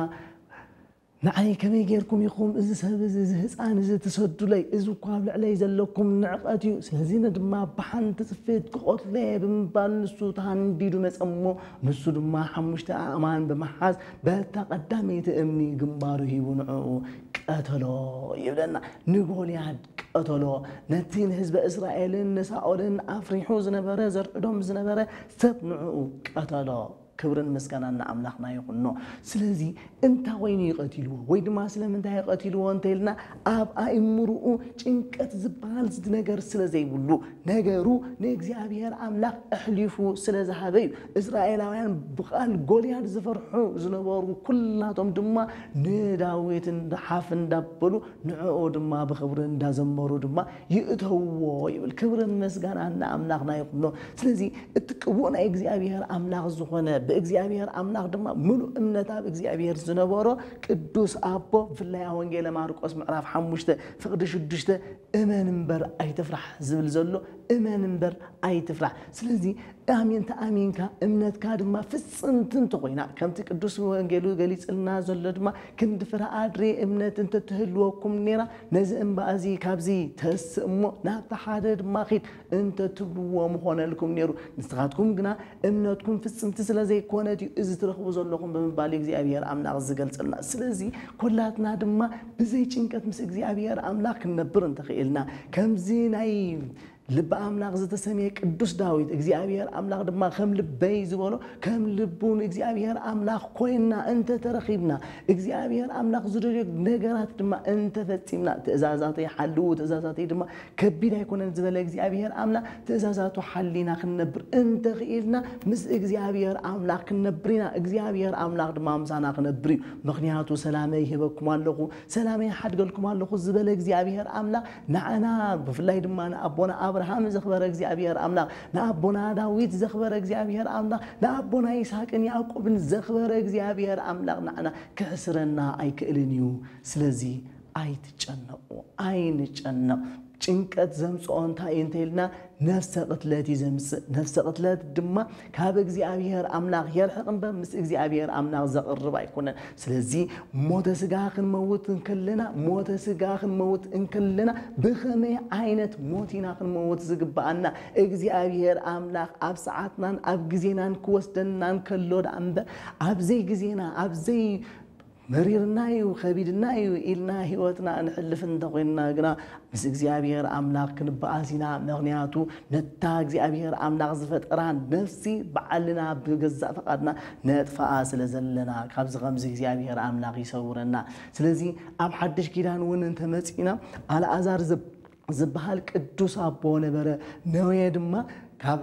نعي كم يجيركم يخوم إذا سبب إذا هسان إذا تسدلي إذا قابل عليه زلكم نعقتيو سلزينا دما بحن تسفيد قتلة بمبان الصوت هنديرو مسأمو نسود ما حمشت أمان بمحاز بتقدمي تأمني جنباره ونعو قتلو يبدأنا نقول ياد قتلو نتين حزب إسرائيل نساؤلن أفريحو زنبرة زرقدهم زنبرة سبنعو قتلو كبرن مسكنا أملاكنا يقولنا سلزي أنت وين يقتلوا وين ما سلم أنت يقتلوا أنت لنا أب أمرؤ إنك تزبال زد نجار سلزي يقولوا نجارو نجزي أبيار أملاك أحلفوا سلزي هذي إسرائيليين بقال جولياد زفرحوا زنبارو كلهم دما نداويت حافن دبلو نعود ما بخبرن دازمرو دما يقتوا يقول كبرن مسكنا أملاكنا يقولنا سلزي تكبون إجزي أبيار أملاك زخنة بإግዚአብሔር አምላክ ድማ ሙሉ እምነታ በእግዚአብሔር ዝነበሮ ቅዱስ አቦ ፍላይ ወንጌል ማርቆስ ምዕራፍ 5 ፍቅድ 6 እመን እንበር አይተፍራህ ዝብል ዘሎ እመን እንበር አይተፍራህ ስለዚህ آمين تأمينك أمنت كاد ما فصن تنتقينا كم تقدس وانجيلو جليس لنا زلد ما كنت فرا أدري أمنت أنت تهلوكم نيرا نزم بازي كابزي تسمو نات حادد ما خيت أنت تبوا مخونا لكم نيرو نستغاتكم جنا أمنتكم فصن تسلا زي كونتي إذا ترخبوا زلكم بمبالغ زي أبيار أملاك زجلت لنا سلزي كلاتنا دم بزي شنكت مسك زي أبيار أملاك نبرن تخيلنا كم زين أي لب أملاك زت سميك قدوس داويد إجزاء أملاك دم خم لبي زبالو كم لبون إجزاء أملاك كوينا أنت ترخيبنا إجزاء أملاك زريك نجارات دم أنت فتيمنا تزازاتي حلو تزازاتي دم كبير يكون الزبالة إجزاء أملاك تزازاتو حلينا خنبر أنت غيرنا مس إجزاء أملاك خنبرينا إجزاء أملاك دم أمزانا خنبري مغنياتو سلامي هبكم الله سلامي حد قالكم الله الزبالة إجزاء أملاك نعنا بفلاي دم أنا أبونا أبراهام زخبر إجزاء أملاك نأبونا داويد زخبر إجزاء أملاك نأبونا إسحاق يعقوب زخبر إجزاء أملاك نعنا كسرنا أي كإلنيو سلزي أي تجنّو أي نجنّو ጭንቀት ዘምጾን ታይንተልና ነፍሰ ቅትለት ይዘምጽ ነፍሰ ቅትለት ድማ ካብ እግዚአብሔር አምላክ የርሕቅን በምስ እግዚአብሔር አምላክ ዘቅርብ አይኮነን ስለዚህ ሞተ ስጋ ክንመውት እንከለና ሞተ ስጋ ክንመውት እንከለና በኸመይ አይነት ሞቲና ክንመውት ዝግባአና እግዚአብሔር አምላክ አብ ሰዓትናን አብ ጊዜናን ክወስደናን ከሎድ አንበ አብዘይ ጊዜና አብዘይ مريرنايو خبيدنايو إلنا هيوتنا نحلفن تقولنا جنا بس إجزاء أملاك نبأسنا مغنياتو نتاج إجزاء أملاك زفت ران نفسي بعلنا بجزء فقدنا نتفا سلزلنا خبز خمس إجزاء أملاك يسورنا سلزي أب حدش كده نون أنت مسكينا على أزار زبالك الدوس أبونه برا نويد ما كاب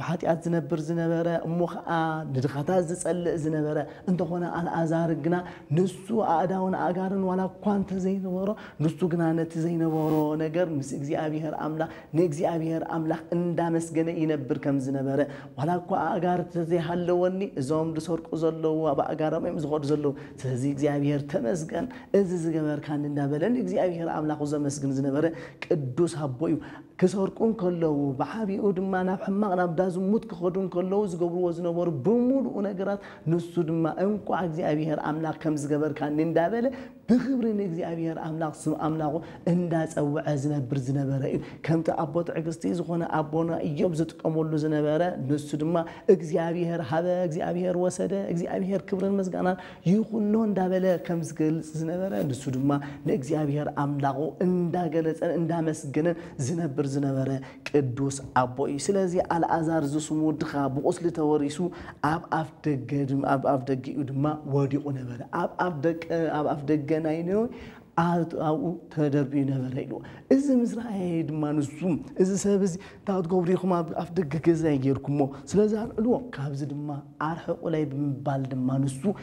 حاتي أتزنبر زنبرة مخا ندخاتاز تسأل زنبرة أنت هنا على أزار جنا نسوا أداون أجارن ولا كوانت زين ورا نسوا جنا نتزين ورا نجر مسجزي أبيهر أملا نجزي أبيهر أملا إندامس جنا ينبر كم زنبرة ولا كوا أجار تزي حلواني زوم دسور كوزلو وأبا أجار ما يمزغور زلو تزيجزي أبيهر تمسجن إذا زجمر كان ندبلن نجزي أبيهر أملا خوزا مسجن زنبرة كدوس هبويو كسركون كله بحبي ما نفهمنا بدازو موت كخدون كله زجبرو وزنبر بمول ونجرات نسود ما أنكو عجزي أبيهر أملاك كم زجبر كان ندابله بخبر نجزي أبيهر أملاك سم أملاكو إنداس أو عزنا برزنا برا كم تأبط عجزتي زخنا أبونا يبزت كمولو زنا برا نسود ما عجزي أبيهر هذا عجزي أبيهر وسده عجزي أبيهر كبر المسجنا يخونون دابله كم زجل زنا برا نسود ما نجزي أبيهر أملاكو إندا جلس إندا مسجنا زنا برزنا برا كدوس أبوي سلازي على أزار زسمو دخا بقصل توريسو أب أفدق يدما ودي ونبرة أب أفدق ناينو أو تدربي نبرة إذا مزرعة ما نزوم إذا سبز تاخد قبري خما أفدق كذا يجيركمو سلازي لو كابز دما أرحق ولا يبالد ما نزو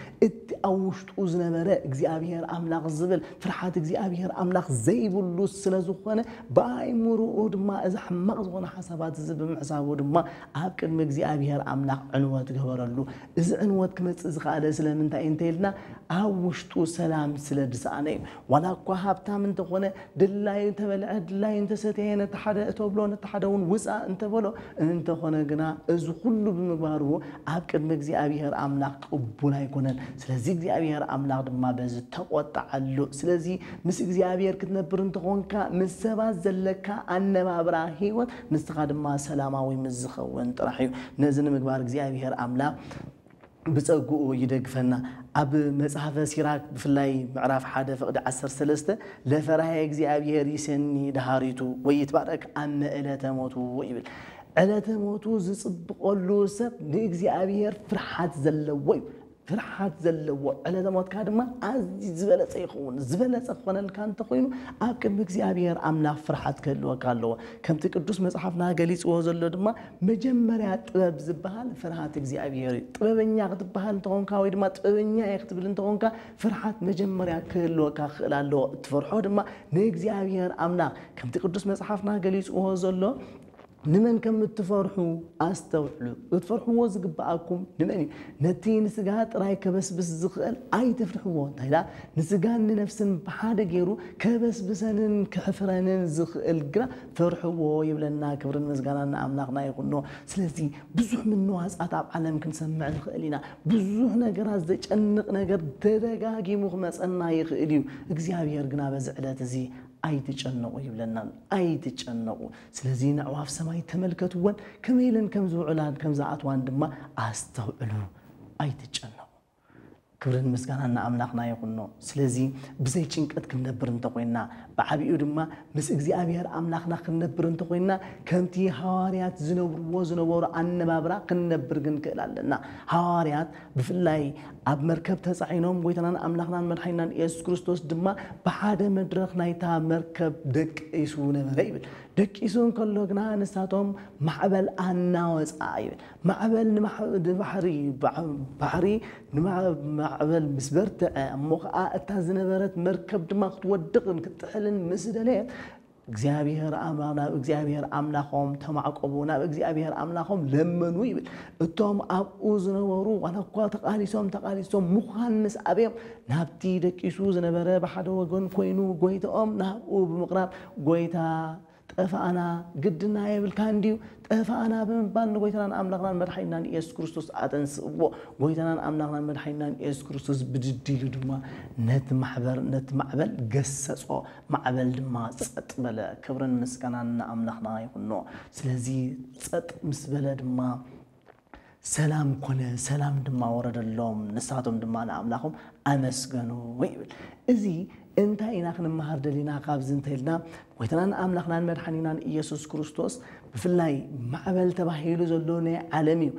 أوشت أوزنا برا إجزاء أملاك الزبل فرحات إجزاء أملاك زي بلوس سلازو خانة باي مرو دما إذا حمق زغنا حسابات الزبل حسابه دما أبكر إجزاء أملاك عنوات جبرالو إذا عنوات كمت إذا قال سلام أنت إنتيلنا أوشت سلام سلادس أنا ولا كهابتا من تخونه دلاي تبلع دلاي انت ستين تحدا توبلون تحداون وسا انت بلو انت خونه جنا از كله بمغبارو ابقد مغزيابير املاك قبول يكونن سلازي غزيابير املاك دما بز تقطعلو سلازي مس غزيابير كتنبر انت خونكا مسبا زلكا انبابرا هيوت مستقدما سلاماوي مزخون طرحيو نزن مغبار غزيابير املاك بتصقو يدغفنا اب مصحف سيراك بفلاي معراف حدا فقد 13 لفرها እግዚአብሔር يسني دهاريتو ويتبارك ام اله موتو ويبل اله موتو زصبقلو سب لእግዚአብሔር ፍርሃት ዘለዎ فرحات زلوا على دموت كادما عزيز زبلة يخون زبلة خونن كان تخوينو أبكم بإግዚአብሔር أملاك فرحات كله كله كم تقدس مصحفنا جليس وزلوا دما مجمرات طلب زبال فرحات እግዚአብሔር طلبنيا يكتبها انتون كاوي دما طلبنيا يكتب انتون كا فرحات مجمرات كله كخلالو تفرحوا دما لእግዚአብሔር أملاك كم تقدس مصحفنا جليس وزلوا نمن كم تفرحوا أستوعلوا تفرحوا وزقبأكم نمني نتين سجات راي كبس زخل أي تفرحوا هلا نسجان نفسن بحاجة غيره كبس بسنن كحفرانن زخل جرا فرحوا يبلنا كبر المزجان أملاقنا يقولنا سلسي بزح من نواس أتعب علم كنسمع الخلينا بزح نجراز ذج أنق نجر تدقاقي مغمس أن يخليو إجزاء يرجنا بزعلات زي أي تجنّوا يبلنا أي تجنّوا سلزين عواف سماي تملكتوان كميلن كم زعلان كم زعات واندما أستوعلوا أي تجنّوا كبرن مسكانا أملاقنا يقولنا سلزي بزي تشنكت كنا برنتقوينا بعبيو دما مس إجزاء أملاقنا كنا برنتقوينا كمتي هاريات زنور أن بابرا كنا برجن كلالنا هاريات بفلاي أب مركب تسعينهم ويتنا أملاقنا مرحينا يسوع كريستوس دما بعد مدرخ نايتا مركب دك يسون مريبل دك يسون كله جنا نساتهم معبل الناوس عايبل معبل بحري معبل مسبرت مقع التزنبرت مركب دماغ تودقن كتحلن مسدلين እግዚአብሔር አምላኮም ተማዕቆቡና እግዚአብሔር አምላኮም ለመኑ ይብል እቶም አብኡ ዝነበሩ ወላኳ ተቃሊሶም ሙኻንስ አብዮም ናብቲ ደቂሱ ዝነበረ በሓደ ወገን ኮይኑ ጎይታኦም ናብኡ ብምቕራብ ጎይታ ጠፋአና ግድና ይብል ካንዲው ጠፋአና በመባል ጎይታናን አምላክናን መድኃኒናን ኢየሱስ ክርስቶስ አተንስቦ ጎይታናን አምላክናን መድኃኒናን ኢየሱስ ክርስቶስ ብድድሉ ድማ ነት ማዕበል ገሰጾ ማዕበል ድማ ጸጥ በለ ክብርን ምስጋናን አምላክና ይሁንኖ ስለዚህ ጸጥ ምስበለ ድማ ሰላም ኮነ ሰላም ድማ ወረደሎም ንሳቶም ድማ ለአምላኩም አመስገኑ ይብል እዚ انت اينا خن مهردلينا قابز انتلنا ويتنان املاخنا مدحنينا ኢየሱስ ክርስቶስ بفلاي معبل تباهيلو زلوني عالمي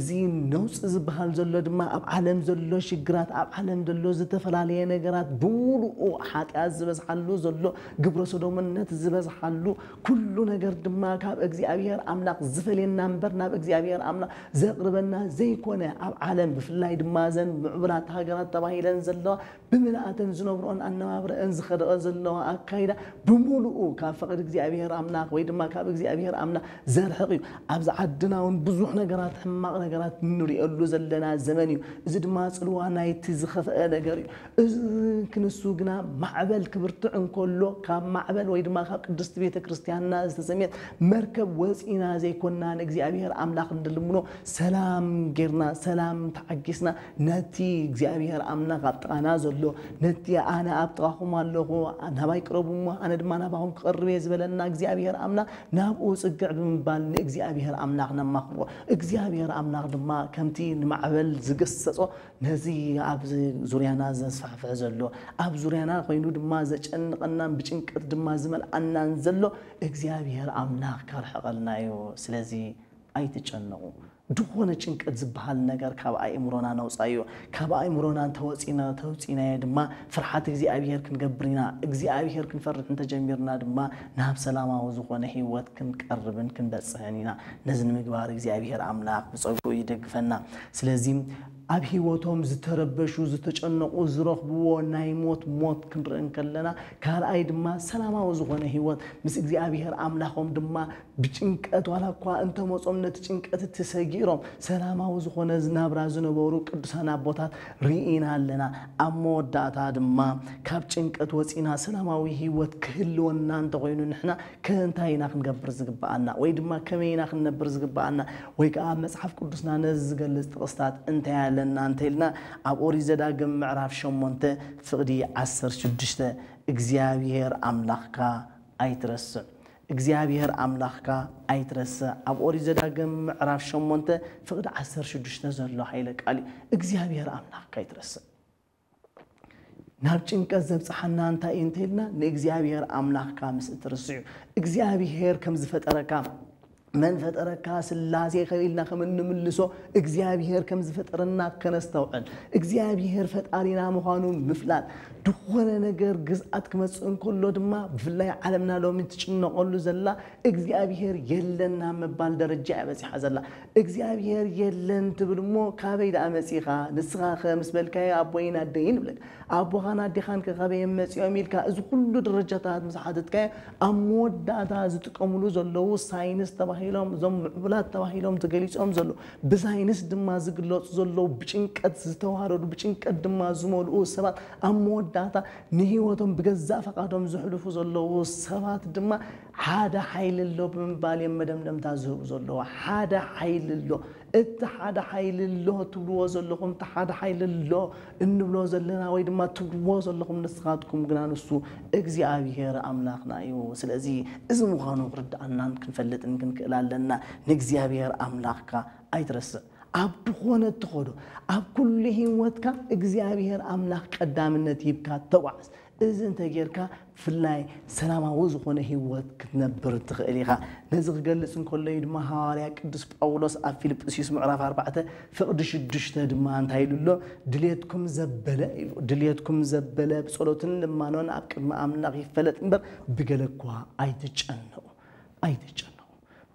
زي نوص زبحال زلو دما اب عالم زلو شجرات اب عالم زلو زتفلاليه نغرات بمولو حاطيات زبزحالو زلو غبره سودومنت زبزحالو كل ነገር دما كاب እግዚአብሔር አምላክ ዝፈለና እንበርና እግዚአብሔር አምላክ ዘቅርበና ዘይኮነ اب عالم بفلاي دما زن معبرات هاغرات تباهيلن زلو بملاتن زنبرون انمابرن زخدق زلو اكايدا بمولو كاب فقد እግዚአብሔር አምላክ ወይ دما كاب እግዚአብሔር አምላክ زرحقي أبز عدناون بزوح نجارات حماق نجارات نوري ألو زلنا زمانيو زد ما صلوا نايت زخف نجاري كنسوقنا معبل كبرت عن كله كاب معبل ويد ما خاب قدست بيت كريستيان ناس تسميت مركب وزينا زي كنا نجزي أبيهر أملاك ندلمنو سلام غيرنا سلام تعجسنا نتي جزي أبيهر أملاك أبتغانا زلو نتي أنا أبتغاهم الله أنا بايقربهم أنا دمانا باهم قربي زبلنا جزي أبيهر أملاك نابو سجع بمبال እግዚአብሔር አምላክና ማخሮ እግዚአብሔር አምላክ ድማ ከምቲ ንማዕበል ዝገሰጾ ነዚ ኣብ ዙርያና ዘስፋፍዕ ዘሎ ኣብ ዙርያና ኮይኑ ድማ ዘጨንቀና ብጭንቀት ድማ ዝመልአናን ዘሎ እግዚአብሔር አምላክ ካልሐቀልናዮ ስለዚ ኣይትጨነቁ ድኾነ ጭንቀት ዝብሃል ነገር ካብ ኣእምሮና ነውፃዮ ካብ ኣእምሮና ተወፂና ድማ ፍርሓት እግዚአብሔር ክንገብርና እግዚአብሔር ክንፈርሕ እንተጀሚርና ድማ ናብ ሰላማዊ ዝኾነ ህይወት ክንቀርብን ክንበጽሕኒና ነዚ ንምግባር እግዚአብሔር አምላክ ብጸጉ ይደግፈና ስለዚ ኣብ ህይወቶም ዝተረበሹ ዝተጨነቁ ዝረኽብዎ ናይ ሞት ክንረን ከለና ካልኣይ ድማ ሰላማዊ ዝኾነ ህይወት ምስ እግዚአብሔር አምላኮም ድማ ብጭንቀት ዋላኳ እንተ ሞጾም ነቲ ጭንቀት ተሰጊሮም ሰላማዊ ዝኾነ ዝናብራ ዝነበሩ ቅዱሳን አቦታት ሪኢና ኣለና ኣብ መወዳእታ ድማ ካብ ጭንቀት ወፂና ሰላማዊ ህይወት ክህልወና እንተኮይኑ ንሕና ከእንታይና ክንገብር ዝግባአና ወይ ድማ ከመይና ክንነብር ዝግባአና ወይ ከዓ መጽሓፍ ቅዱስና ነዚ ዝገልጽ ጥቕስታት እንታይ لنا انتلنا ابوري زداغم معراف شمونته فقدي 16 እግዚአብሔር አምላክካ አይትረስ እግዚአብሔር አምላክካ አይትረስ ابوري زداغم معراف شمونته فقدي 16 ዘሎ ኃይለ ቃል እግዚአብሔር አምላክካ አይትረስ ናብ ጭንቀት ዘብጽሐና እንታይ እንተልና ለእግዚአብሔር አምላክካ ምስትርስዑ እግዚአብሔር ከም ዝፈጠረካ من فترك سلاسي خليلنا خمن نملسو እግዚአብሔር كم زفترنا كنستوعل እግዚአብሔር فتارينا مخانو مفلات دخول نجار جزءات كمسؤول كله دما بفلاي عالمنا لو من تشنقلو زلا እግዚአብሔር يلنا مبال درجة بس حزلا እግዚአብሔር يلن تبلمو كابيد أمسيخا نسخا خمس بالكاي أبوينا الدين بلك أبوهانا دخان كخابي مسيو ميلكا إذ كل درجات مساحتك أمود داتا زتكملو زلو ساينس تبعه ተባሂሎም ዞም ምዕቡላት ተባሂሎም ተገሊጾም ዘሎ ብሳይንስ ድማ ዝግለጹ ዘሎ ብጭንቀት ዝተዋረዱ ብጭንቀት ድማ ዝመልኡ ሰባት ኣብ መወዳእታ ንህይወቶም ብገዛ ፈቃዶም ዝሕልፉ ዘለዉ ሰባት ድማ ሓደ ሓይል ኣሎ ብምባል መደምደምታ ዝህቡ ዘለዉ ሓደ ሓይል ኣሎ እቲ ሓደ ሓይል ኣሎ ትብልዎ ዘለኹም እቲ ሓደ ሓይል ኣሎ እንብሎ ዘለና ወይ ድማ ትብልዎ ዘለኹም ንስኻትኩም ግና ንሱ እግዚአብሔር አምላክና እዩ ስለዚ እዚ ምዃኑ ክርዳእናን ክንፈልጥን ክንክእል ኣለና ንእግዚአብሔር አምላክካ ኣይትረስዕ ኣብ ድኾነ ትኸዶ ኣብ ኩሉ ህይወትካ እግዚአብሔር አምላክ ቀዳምነት ይብካ ተጓዓዝ እዚ እንተጌርካ ፍላይ ሰላማዊ ዝኾነ ህይወት ክትነብር ትኽእል ኢኻ ነዚ ክገልጽ እንከሎ ድማ ሐዋርያ ቅዱስ ጳውሎስ ኣብ ፊልጵስዩስ ምዕራፍ 4 ፍቅዲ 6 ድማ እንታይ ኢሉሎ ድልየትኩም ዘበለ ብጸሎትን ልማኖን ኣብ ቅድመ አምላክ ይፈለጥ እምበር ብገለኳ ኣይትጨነቁ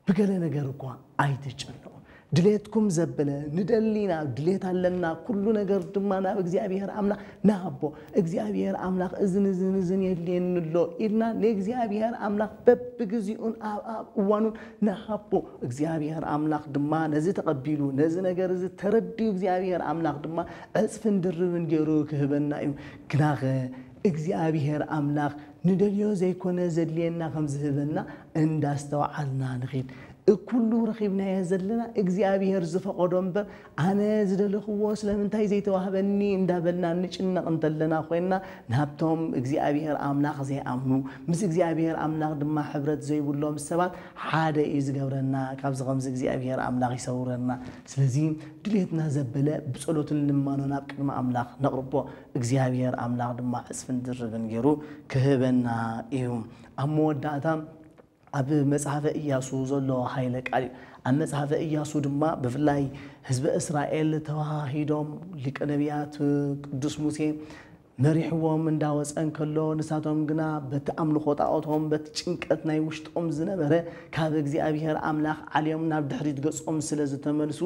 ብገለ ነገር እኳ ኣይትጨነቁ ድልየትኩም ዘበለ ንደሊና ድልየት ኣለና ኩሉ ነገር ድማ ናብ እግዚአብሔር አምላክ ናቦ እግዚአብሔር አምላክ እዝን የድልየንሎ ኢልና ለእግዚአብሔር አምላክ በብግዚኡን እዋኑን ናቦ እግዚአብሔር አምላክ ድማ ነዚ ተቀቢሉ ነዚ ነገር እዚ ተረዲዩ እግዚአብሔር አምላክ ድማ ዕጽፍን ድርብን ገይሩ ክህበና እዩ ግናኸ እግዚአብሔር አምላክ ንደልዮ ዘይኮነ ዘድልየና ከም ዝህበና እንዳስተዋዓልና ንኺድ ኩሉ ረኺብና ዘለና እግዚአብሔር ዝፈቀዶ እምበር ኣነ ዝደለኽዎ ስለምንታይ ዘይተዋህበኒ እንዳበልና ንጭነቕ እንተለና ኮይና ናብቶም እግዚአብሔር አምላክ ዘይኣምኑ ምስ እግዚአብሔር አምላክ ድማ ሕብረት ዘይብሎም ሰባት ሓደ እዩ ዝገብረና ካብዚ ከምዚ እግዚአብሔር አምላክ ይሰውረና ስለዚ ድልየትና ዘበለ ብጸሎትን ልማኖን ኣብ ቅድመ አምላክ ነቕርቦ እግዚአብሔር አምላክ ድማ ዕጽፍን ድርብን ገይሩ ክህበና እዩ ኣብ መወዳእታ ኣብ መጽሐፈ ኢያሱ ዘሎ ኃይለ ቃል ኣብ መጽሐፈ ኢያሱ ድማ ብፍላይ ህዝቢ እስራኤል ተዋሂዶም ሊቀ ነቢያት ቅዱስ ሙሴ መሪሕዎም እንዳወፀን ከሎ ንሳቶም ግና በቲ ኣምልኾ ጣዖቶም በቲ ጭንቀት ናይ ውሽጦም ዝነበረ ካብ እግዚአብሔር አምላክ ዓልዮም ናብ ድሕሪት ገጾም ስለ ዝተመልሱ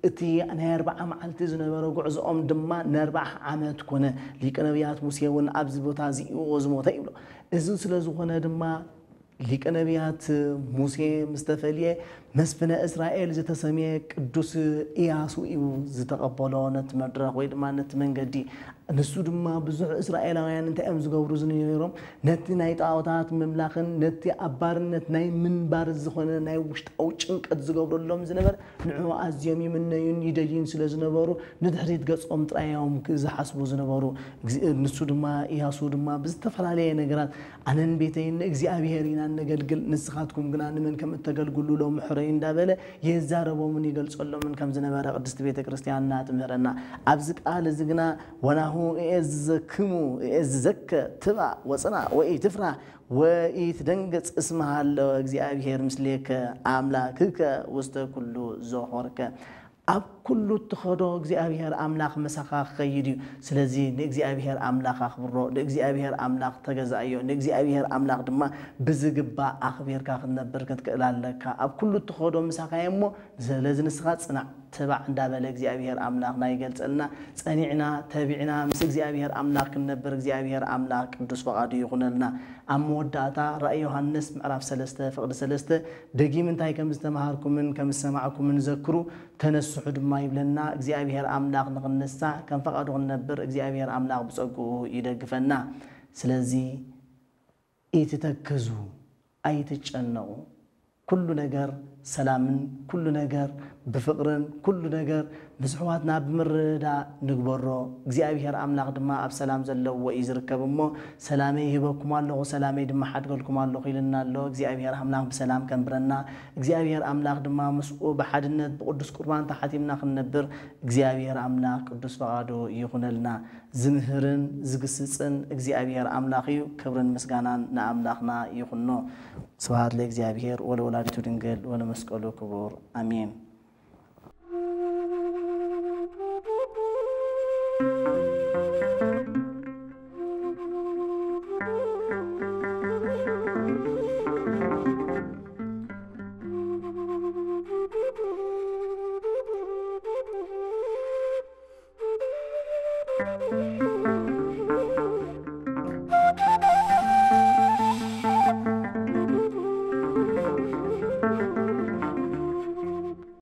እቲ ናይ 40 መዓልቲ ዝነበረ ጉዕዞኦም ድማ ን40 ዓመት ኮነ ሊቀ ነቢያት ሙሴ እውን ኣብዚ ቦታ እዚኡ ዝሞተ ይብሎ እዚ ስለ ዝኾነ ድማ ሊቀ ነቢያት ሙሴ ምስተፈልየ መስፍነ እስራኤል ዝተሰመየ ቅዱስ ኢያሱ እዩ ዝተቀበሎ ነቲ መድረኽ ወይ ድማ ነቲ መንገዲ ንሱ ድማ ብዙሕ እስራኤላውያን እንታይ እዮም ዝገብሩ ዝነይሮም ነቲ ናይ ጣዖታት ምምላኽን ነቲ ኣባርነት ናይ ምንባር ዝኾነ ናይ ውሽጣዊ ጭንቀት ዝገብሩሎም ዝነበረ ንዑ ኣዝዮም ይምነዩን ይደልዩን ስለ ዝነበሩ ንድሕሪት ገጾም ጥራዮም ዝሓስቡ ዝነበሩ ንሱ ድማ ኢያሱ ድማ ብዝተፈላለየ ነገራት ኣነን ቤተይን እግዚአብሔር ኢና ነገልግል ንስኻትኩም ግና ንመን ከም እተገልግሉ ሎም ሕረይ እንዳበለ የዛረቦምን ይገልጸሎምን ከም ዝነበረ ቅድስት ቤተ ክርስቲያንና ትምህረና ኣብዚ ቃል እዚ ግና ወናሁ እዝዘከ ትባ ወፅና ወይ ትፍራ ወይ ትደንገጽ እስመሃል እግዚአብሔር ምስሌከ አምላክከ ውስተ ኩሉ ዘሆርከ ኣብ ኩሉ ትኸዶ እግዚአብሔር አምላክ መሳኻ ኸይድ ስለዚ ንእግዚአብሔር አምላክ አኽብሮ ንእግዚአብሔር አምላክ ተገዛእዮ ንእግዚአብሔር አምላክ ድማ ብዝግባ አኽቢርካ ክነብር ክትክእላለካ ኣብ ኩሉ ትኸዶ መሳኻ እሞ ስለዚ ንስኻ ጽናዕ تبع دابل እግዚአብሔር አምላክ ናይ ገልጸልና ጸኒዕና ተቢዕና ምስ እግዚአብሔር አምላክ ነበር እግዚአብሔር አምላክ ቅዱስ ፈቃዱ ይኹነልና አሞዳታ ራእይ ዮሐንስ ምዕራፍ 3 ፍቅድ 3 ደጊም እንታይ ከም ዝተማሃርኩምን ከም ሰማዕኩምን ዘክሩ ተነስሑ ድማ ይብለና እግዚአብሔር አምላክ ንኽነሳ ከም ፈቃዱ ነበር እግዚአብሔር አምላክ ብጸጉ ይደግፈና ስለዚ ኢትተከዙ አይትጨነቁ كل نجار سلام كل نجار بفقرن كل نجار بزحواتنا بمردا نجبره እግዚአብሔር አምላክ ድማ አብ ሰላም ዘለው ወይዝርከብሞ ሰላሜ ይበኩም አለው ሰላሜ ድማ ሐድገልኩም አለው ይልናለው እግዚአብሔር አምላክ በሰላም ከንብረና እግዚአብሔር አምላክ ድማ መስኡ በሐድነት በቅዱስ ቁርባን ተሐቲምና ክንነብር እግዚአብሔር አምላክ ቅዱስ ፈቃዱ ይኹነልና ዝምህርን ዝግስጽን እግዚአብሔር አምላክ እዩ ክብርን ምስጋናን ለአምላክና ይኹኖ ስብሐት ለእግዚአብሔር ወለወላዲቱ ድንግል ወለመስቀሉ ክቡር አሜን Thank you.